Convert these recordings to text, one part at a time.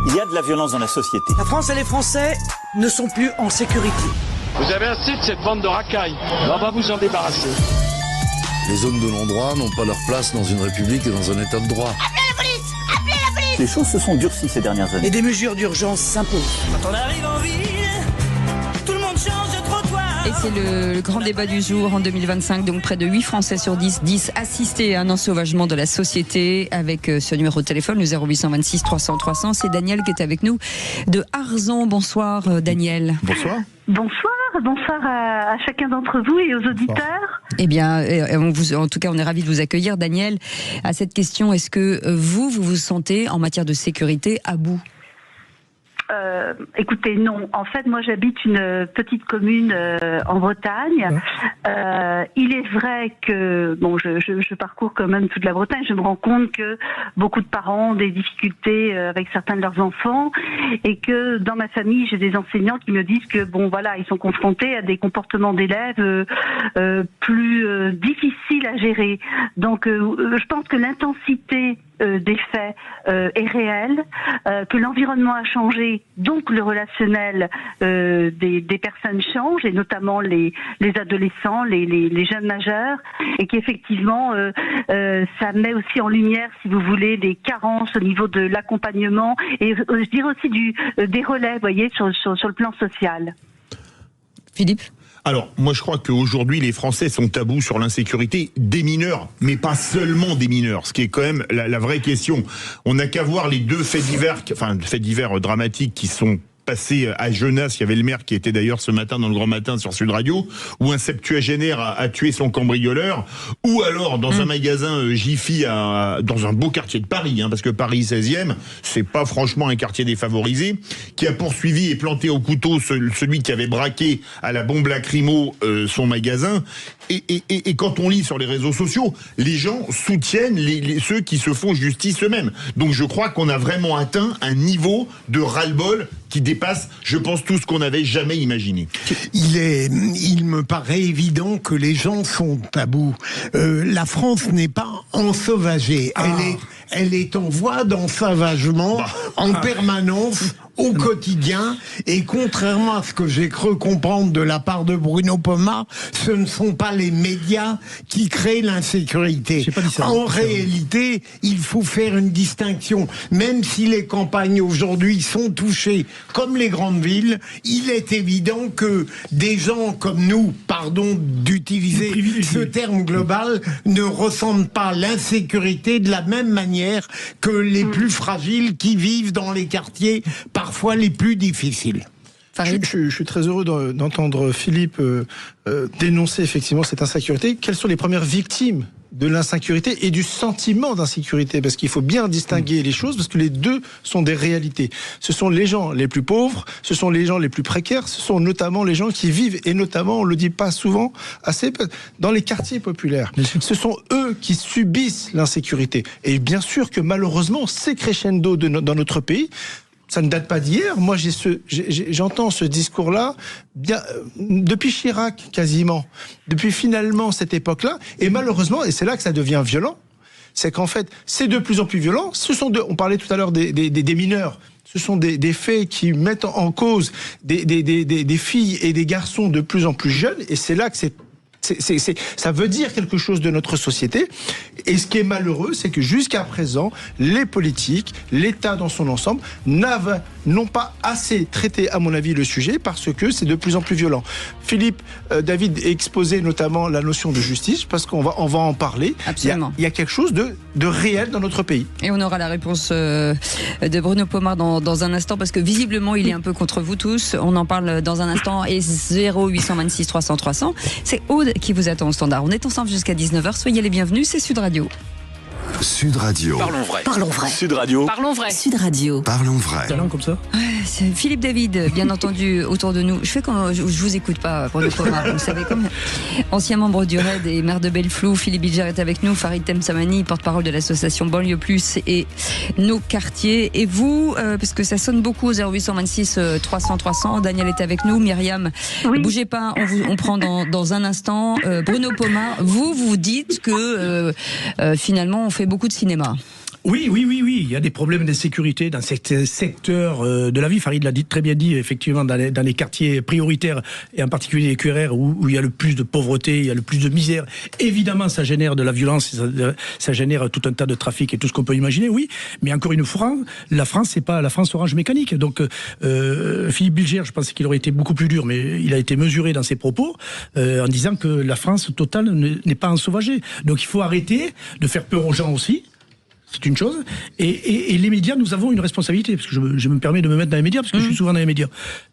Il y a de la violence dans la société. La France et les Français ne sont plus en sécurité. Vous avez assez de cette bande de racailles. On va vous en débarrasser. Les hommes de non-droit n'ont pas leur place dans une république et dans un état de droit. Appelez la police! Appelez la police! Les choses se sont durcies ces dernières années. Et des mesures d'urgence s'imposent. Quand on arrive en ville, tout le monde change de trottoir. Et c'est le grand débat du jour en 2025. Donc près de 8 Français sur 10 assistés à un ensauvagement de la société. Avec ce numéro de téléphone, le 0826 300 300. C'est Daniel qui est avec nous de Arzon. Bonsoir Daniel. Bonsoir. Bonsoir à chacun d'entre vous et aux auditeurs. Eh bien, en tout cas, on est ravis de vous accueillir, Daniel. À cette question, est-ce que vous sentez en matière de sécurité à bout ? Écoutez, non. En fait, moi, j'habite une petite commune en Bretagne. Il est vrai que, je parcours quand même toute la Bretagne. Je me rends compte que beaucoup de parents ont des difficultés avec certains de leurs enfants et que dans ma famille, j'ai des enseignants qui me disent que, ils sont confrontés à des comportements d'élèves plus difficiles à gérer. Donc, je pense que l'intensité des faits est réelle, que l'environnement a changé, donc le relationnel des personnes change, et notamment les adolescents, les jeunes majeurs, et qu'effectivement ça met aussi en lumière, si vous voulez, des carences au niveau de l'accompagnement et je dirais aussi des relais, vous voyez, sur le plan social. Philippe ? Alors, moi je crois qu'aujourd'hui les Français sont tabous sur l'insécurité des mineurs, mais pas seulement des mineurs, ce qui est quand même la vraie question. On n'a qu'à voir les deux faits divers dramatiques qui sont passé à Genasse. Il y avait le maire qui était d'ailleurs ce matin dans le Grand Matin sur Sud Radio, où un septuagénaire a tué son cambrioleur, ou alors dans un magasin Jiffy dans un beau quartier de Paris, parce que Paris 16e, c'est pas franchement un quartier défavorisé, qui a poursuivi et planté au couteau celui qui avait braqué à la bombe lacrymo son magasin. Et quand on lit sur les réseaux sociaux, les gens soutiennent ceux qui se font justice eux-mêmes. Donc je crois qu'on a vraiment atteint un niveau de ras-le-bol qui dépasse, je pense, tout ce qu'on n'avait jamais imaginé. Il me paraît évident que les gens sont tabous. La France n'est pas ensauvagée. Elle est en voie d'ensauvagement en permanence, au quotidien, et contrairement à ce que j'ai cru comprendre de la part de Bruno Pomar, ce ne sont pas les médias qui créent l'insécurité. En réalité, il faut faire une distinction. Même si les campagnes aujourd'hui sont touchées comme les grandes villes, il est évident que des gens comme nous, pardon d'utiliser ce terme global, ne ressentent pas l'insécurité de la même manière que les plus fragiles qui vivent dans les quartiers parfois les plus difficiles. Je suis très heureux d'entendre Philippe dénoncer effectivement cette insécurité. Quelles sont les premières victimes de l'insécurité et du sentiment d'insécurité? Parce qu'il faut bien distinguer les choses, parce que les deux sont des réalités. Ce sont les gens les plus pauvres, ce sont les gens les plus précaires, ce sont notamment les gens qui vivent, et notamment, on le dit pas souvent, assez dans les quartiers populaires. Ce sont eux qui subissent l'insécurité. Et bien sûr que malheureusement, c'est crescendo dans notre pays. Ça ne date pas d'hier. Moi, j'entends ce discours-là depuis Chirac, quasiment. Depuis finalement cette époque-là. Et malheureusement, et c'est là que ça devient violent, c'est qu'en fait, c'est de plus en plus violent. On parlait tout à l'heure des mineurs. Ce sont des faits qui mettent en cause des filles et des garçons de plus en plus jeunes. Et c'est là que ça veut dire quelque chose de notre société. Et ce qui est malheureux, c'est que jusqu'à présent, les politiques, l'État dans son ensemble, n'ont pas assez traité, à mon avis, le sujet, parce que c'est de plus en plus violent. Philippe, David exposait notamment la notion de justice, parce qu'on va en parler. Absolument. Il y a quelque chose de réel dans notre pays. Et on aura la réponse de Bruno Pomar dans un instant, parce que visiblement, il est un peu contre vous tous. On en parle dans un instant. Et 0826 300 300. C'est Aude qui vous attend au standard. On est ensemble jusqu'à 19h. Soyez les bienvenus. C'est Sud Radio. Sud Radio. Parlons vrai. Parlons vrai. Sud Radio. Parlons vrai. Sud Radio. Parlons vrai. Talent comme ça. C'est Philippe David, bien entendu, autour de nous. Je fais comme je vous écoute pas, Bruno Pomar, vous savez, comme ancien membre du RAID et maire de Belleflou. Philippe Bilger est avec nous, Farid Temsamani, porte-parole de l'association Banlieue Plus et nos quartiers. Et vous, parce que ça sonne beaucoup, 0826 300 300. Daniel est avec nous, Myriam, Oui. bougez pas, on prend dans un instant. Bruno Pomar, vous dites que finalement on fait beaucoup de cinéma. Oui, il y a des problèmes d'insécurité dans certains secteurs de la vie. Farid l'a très bien dit, effectivement, dans les quartiers prioritaires, et en particulier les QRR, où il y a le plus de pauvreté, il y a le plus de misère. Évidemment, ça génère de la violence, ça génère tout un tas de trafic et tout ce qu'on peut imaginer, oui. Mais encore une fois, la France, c'est pas la France Orange Mécanique. Donc, Philippe Bilger, je pense qu'il aurait été beaucoup plus dur, mais il a été mesuré dans ses propos, en disant que la France totale n'est pas ensauvagée. Donc, il faut arrêter de faire peur aux gens aussi. C'est une chose. Et les médias, nous avons une responsabilité, parce que je me permets de me mettre dans les médias, parce que je suis souvent dans les médias.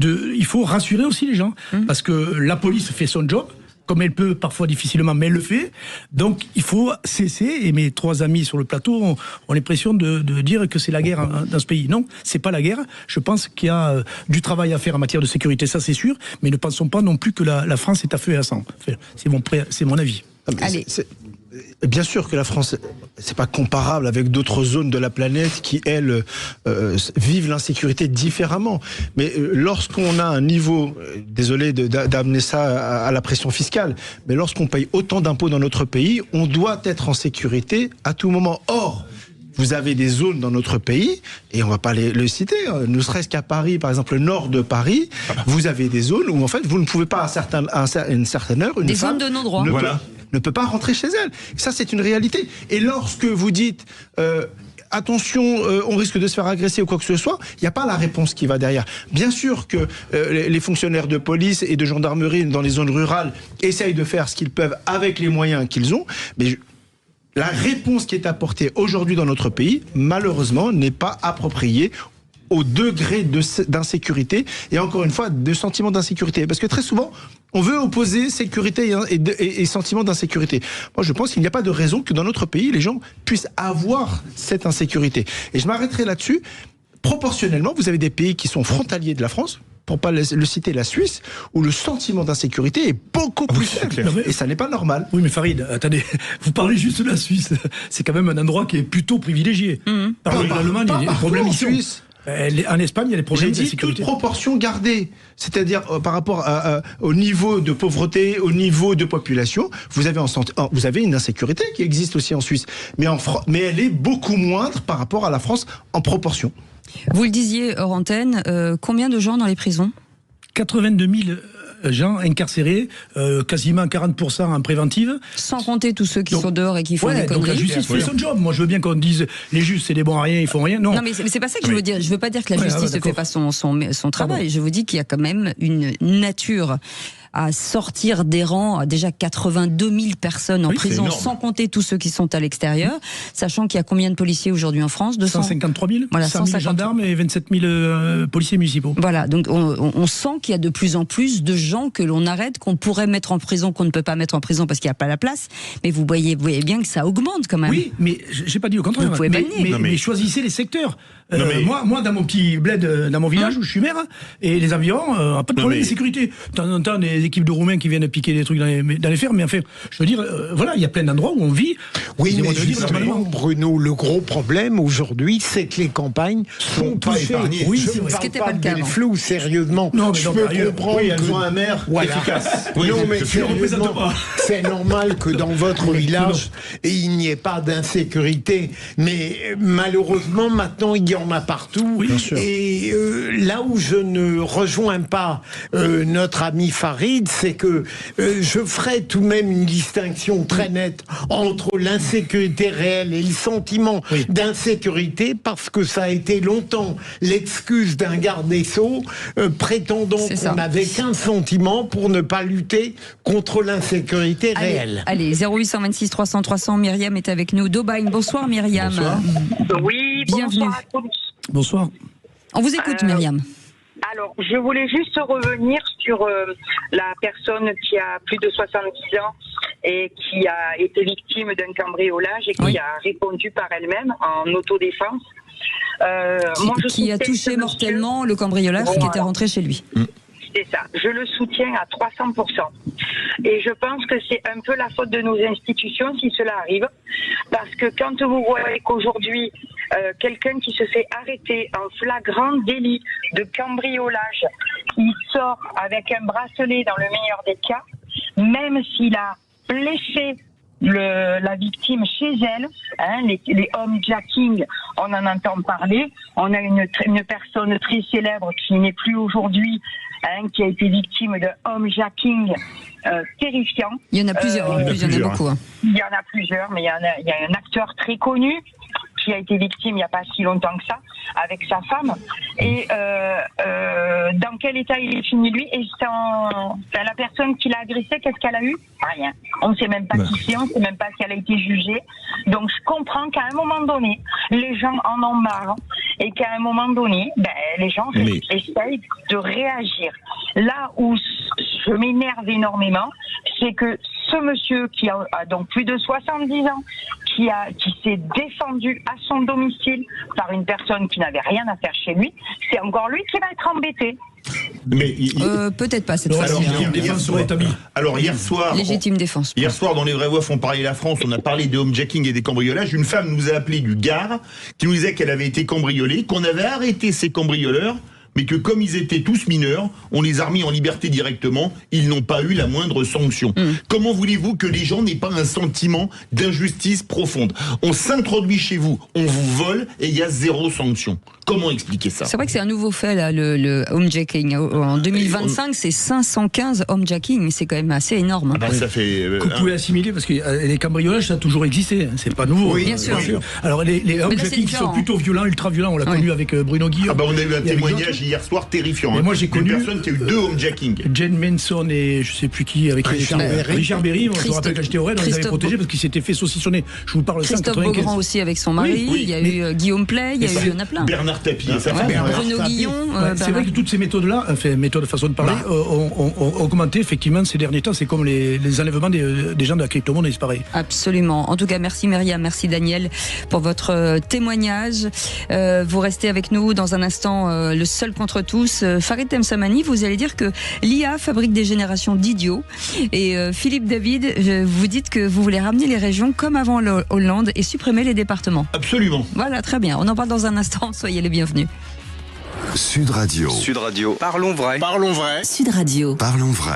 Il faut rassurer aussi les gens, parce que la police fait son job, comme elle peut, parfois difficilement, mais elle le fait. Donc il faut cesser, et mes 3 amis sur le plateau ont l'impression de dire que c'est la guerre dans ce pays. Non, c'est pas la guerre. Je pense qu'il y a du travail à faire en matière de sécurité, ça c'est sûr, mais ne pensons pas non plus que la France est à feu et à sang. Enfin, c'est mon avis. Allez. Bien sûr que la France, c'est pas comparable avec d'autres zones de la planète qui, elles, vivent l'insécurité différemment. Mais lorsqu'on a un niveau, désolé d'amener ça à la pression fiscale, mais lorsqu'on paye autant d'impôts dans notre pays, on doit être en sécurité à tout moment. Or, vous avez des zones dans notre pays, et on va pas le citer, ne serait-ce qu'à Paris, par exemple le nord de Paris, vous avez des zones où en fait vous ne pouvez pas à une certaine heure, des zones de non-droit. Ne peut pas rentrer chez elle. Ça, c'est une réalité. Et lorsque vous dites attention, on risque de se faire agresser ou quoi que ce soit, il n'y a pas la réponse qui va derrière. Bien sûr que les fonctionnaires de police et de gendarmerie dans les zones rurales essayent de faire ce qu'ils peuvent avec les moyens qu'ils ont, mais la réponse qui est apportée aujourd'hui dans notre pays, malheureusement, n'est pas appropriée au degré d'insécurité et encore une fois de sentiment d'insécurité, parce que très souvent on veut opposer sécurité et sentiment d'insécurité. Moi je pense qu'il n'y a pas de raison que dans notre pays les gens puissent avoir cette insécurité, et je m'arrêterai là-dessus. Proportionnellement, vous avez des pays qui sont frontaliers de la France, pour pas le citer, la Suisse, où le sentiment d'insécurité est beaucoup plus faible. Et ça n'est pas normal. Oui, mais Farid, attendez, vous parlez juste de la Suisse. C'est quand même un endroit qui est plutôt privilégié. Par exemple, l'Allemagne, il y a des problèmes ici. En Espagne, il y a des problèmes de sécurité. Toute proportion gardée, c'est-à-dire par rapport au niveau de pauvreté, au niveau de population, vous avez une insécurité qui existe aussi en Suisse, mais elle est beaucoup moindre par rapport à la France en proportion. Vous le disiez hors antenne, combien de gens dans les prisons ? 82 000 gens incarcérés, quasiment 40% en préventive. Sans compter tous ceux qui sont dehors et qui font des conneries. Donc la justice fait son job. Moi je veux bien qu'on dise les juges c'est des bons à rien, ils font rien. Non, mais c'est pas ça que je veux dire. Je veux pas dire que la justice ne fait pas son travail. Je vous dis qu'il y a quand même une nature à sortir des rangs, déjà 82 000 personnes en prison, sans compter tous ceux qui sont à l'extérieur, sachant qu'il y a combien de policiers aujourd'hui en France ? 153 000, voilà, 100 000 gendarmes et 27 000 policiers municipaux. Voilà, donc on sent qu'il y a de plus en plus de gens que l'on arrête, qu'on pourrait mettre en prison, qu'on ne peut pas mettre en prison parce qu'il n'y a pas la place, mais vous voyez bien que ça augmente quand même. Oui, mais j'ai pas dit au contraire. Vous pouvez mais choisissez les secteurs. Moi, dans mon petit bled, dans mon village où je suis maire, et les environs, pas de problème de sécurité. De temps en temps, des équipes de Roumains qui viennent piquer des trucs dans les fermes, mais enfin, je veux dire, voilà, il y a plein d'endroits où on vit. Oui, mais justement, Bruno, le gros problème aujourd'hui, c'est que les campagnes sont touchées. Oui, je ne parle pas de Belflou, sérieusement. Non, mais je peux comprendre elles ont un maire efficace. Oui, non, mais sérieusement, c'est normal que dans votre village, il n'y ait pas d'insécurité. Mais malheureusement, maintenant, il y en a partout. Oui, bien sûr. Et là où je ne rejoins pas notre ami Farid, c'est que je ferai tout de même une distinction très nette entre l'insécurité réelle et le sentiment d'insécurité, parce que ça a été longtemps l'excuse d'un garde des Sceaux prétendant qu'on n'avait qu'un sentiment pour ne pas lutter contre l'insécurité réelle. Allez, 0826 300 300, Myriam est avec nous d'Aubagne. Bonsoir Myriam. Bonsoir. Oui, bienvenue. Bonsoir à tous. Bonsoir. On vous écoute Myriam. Alors, je voulais juste revenir sur la personne qui a plus de 70 ans et qui a été victime d'un cambriolage et qui a répondu par elle-même en autodéfense. Qui a touché mortellement le cambrioleur qui était rentré chez lui. C'est ça. Je le soutiens à 300%. Et je pense que c'est un peu la faute de nos institutions si cela arrive. Parce que quand vous voyez qu'aujourd'hui, quelqu'un qui se fait arrêter en flagrant délit de cambriolage, il sort avec un bracelet dans le meilleur des cas, même s'il a blessé la victime chez elle. Hein, les homejacking, on en entend parler. On a une personne très célèbre qui n'est plus aujourd'hui, hein, qui a été victime de homejacking terrifiant. Il y en a plusieurs, il y en a beaucoup. Hein. Il y en a plusieurs, mais il y a un acteur très connu qui a été victime il n'y a pas si longtemps que ça, avec sa femme. Et dans quel état il est fini, lui? Et la personne qui l'a agressé, qu'est-ce qu'elle a eu? Rien. On ne sait même pas qui c'est, on ne sait même pas si elle a été jugée. Donc je comprends qu'à un moment donné, les gens en ont marre et qu'à un moment donné, les gens essayent de réagir. Là où je m'énerve énormément, c'est que ce monsieur qui a donc plus de 70 ans, qui s'est défendu à son domicile par une personne qui n'avait rien à faire chez lui, c'est encore lui qui va être embêté. Mais peut-être pas cette fois-ci. Alors hier soir, légitime défense. Hier soir, dans Les Vraies Voix font parler la France, on a parlé des homejacking et des cambriolages. Une femme nous a appelé du Gard, qui nous disait qu'elle avait été cambriolée, qu'on avait arrêté ces cambrioleurs, mais que comme ils étaient tous mineurs, on les a remis en liberté directement, ils n'ont pas eu la moindre sanction. Comment voulez-vous que les gens n'aient pas un sentiment d'injustice profonde? On s'introduit chez vous, on vous vole et il y a 0 sanction. Comment expliquer ça? C'est vrai que c'est un nouveau fait, là, le homejacking. En 2025, c'est 515 homejacking, c'est quand même assez énorme. Ah bah, ça fait... Vous pouvez assimiler, parce que les cambriolages, ça a toujours existé, hein. C'est pas nouveau. Oui, bien sûr. Alors les homejacking sont plutôt violents, ultra violents, on l'a connu avec Bruno Guillaume. Ah bah on a eu un témoignage hier soir terrifiant. Mais moi j'ai connu une personne qui a eu 2 homejacking. Jane Manson et je sais plus qui, avec Richard Berry, je me rappelle quand j'étais au Raid, on les avait protégés parce qu'ils s'étaient fait saucissonner. Je vous parle de ça en 95. Christophe Beaugrand aussi avec son mari, il y a eu Guillaume Play, il y en a plein. Bernard Tapie, Bruno Guillon. C'est vrai que toutes ces méthodes-là, méthodes de façon de parler, ont augmenté effectivement ces derniers temps. C'est comme les enlèvements des gens de la crypto-monnaie, c'est pareil. Absolument. En tout cas, merci Myriam, merci Daniel pour votre témoignage. Vous restez avec nous dans un instant, le seul contre tous. Farid Temsamani, vous allez dire que l'IA fabrique des générations d'idiots. Et Philippe David, vous dites que vous voulez ramener les régions comme avant Hollande et supprimer les départements. Absolument. Voilà, très bien. On en parle dans un instant. Soyez les bienvenus. Sud Radio. Sud Radio. Parlons vrai. Parlons vrai. Sud Radio. Parlons vrai.